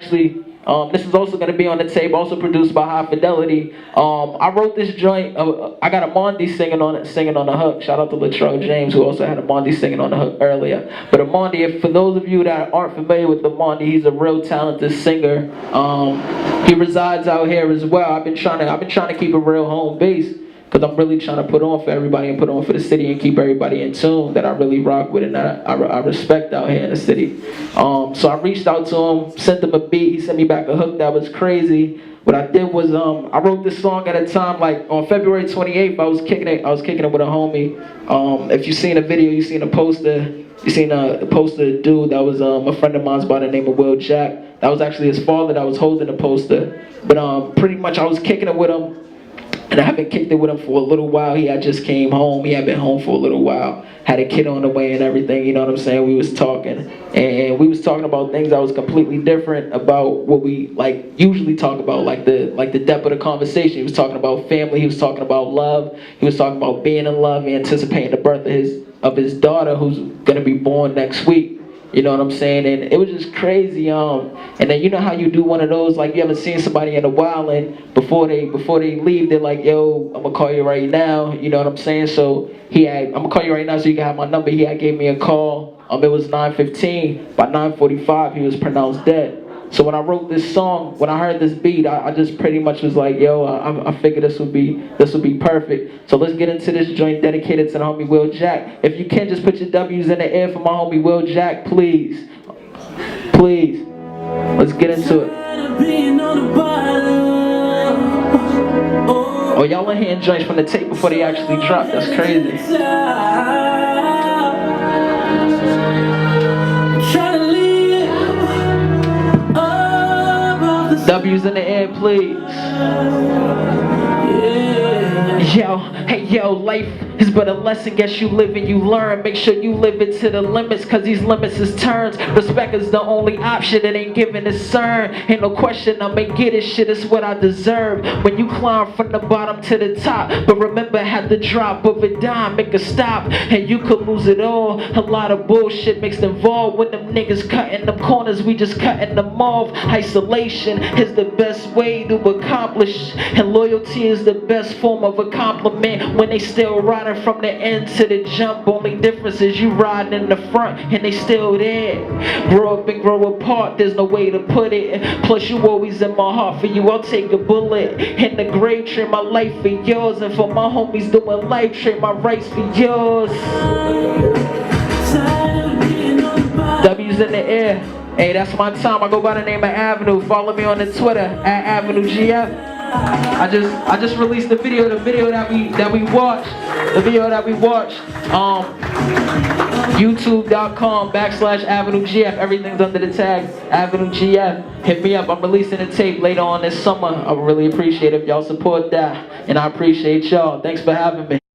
actually, this is also going to be on the tape, also produced by High Fidelity. I wrote this joint, I got a Mondi singing on the hook. Shout out to Latrell James, who also had a Mondi singing on the hook earlier. But a Mondi, for those of you that aren't familiar with the Mondi, he's a real talented singer. He resides out here as well. I've been trying to keep a real home base, because I'm really trying to put on for everybody and put on for the city and keep everybody in tune that I really rock with and that I respect out here in the city. So I reached out to him, sent him a beat. He sent me back a hook that was crazy. What I did was I wrote this song at a time, like on February 28th, I was kicking it with a homie. If you've seen a video, you've seen a poster. You seen a poster dude that was a friend of mine's by the name of Will Jack. That was actually his father that was holding the poster. But pretty much I was kicking it with him. And I haven't kicked it with him for a little while. He had just came home. He had been home for a little while. Had a kid on the way and everything, you know what I'm saying? We was talking. And we was talking about things that was completely different about what we usually talk about, like the depth of the conversation. He was talking about family, he was talking about love, he was talking about being in love, anticipating the birth of his daughter who's gonna be born next week. You know what I'm saying? And it was just crazy. And then you know how you do one of those, like you haven't seen somebody in a while, and before they leave, they're like, yo, I'm gonna call you right now. You know what I'm saying? So I'm gonna call you right now so you can have my number. He gave me a call. It was 9:15. By 9:45, he was pronounced dead. So when I wrote this song, when I heard this beat, I just pretty much was like, yo, I figured this would be perfect. So let's get into this joint dedicated to the homie Will Jack. If you can, just put your W's in the air for my homie Will Jack, please. Please. Let's get into it. Oh, y'all are hearing joints from the tape before they actually drop. That's crazy. W's in the air, please. Yo, hey yo, life is but a lesson. Guess you live and you learn. Make sure you live it to the limits, cause these limits is turns. Respect is the only option that ain't given a cern. Ain't no question I'ma get it, shit is what I deserve. When you climb from the bottom to the top, but remember had the drop of a dime, make a stop, and you could lose it all. A lot of bullshit mixed involved. When them niggas cutting them corners, we just cutting them off. Isolation is the best way to accomplish, and loyalty is the best form of a compliment. When they still riding from the end to the jump, only difference is you riding in the front and they still there. Grow up and grow apart, there's no way to put it. Plus you always in my heart. For you I'll take a bullet in the grave, trade my life for yours. And for my homies doing life, trade my rights for yours. W's in the air. Hey, that's my time. I go by the name of Avenue. Follow me on the Twitter at AvenueGF. I just released the video that we watched. YouTube.com/AvenueGF. Everything's under the tag AvenueGF. Hit me up. I'm releasing a tape later on this summer. I would really appreciate it if y'all support that, and I appreciate y'all. Thanks for having me.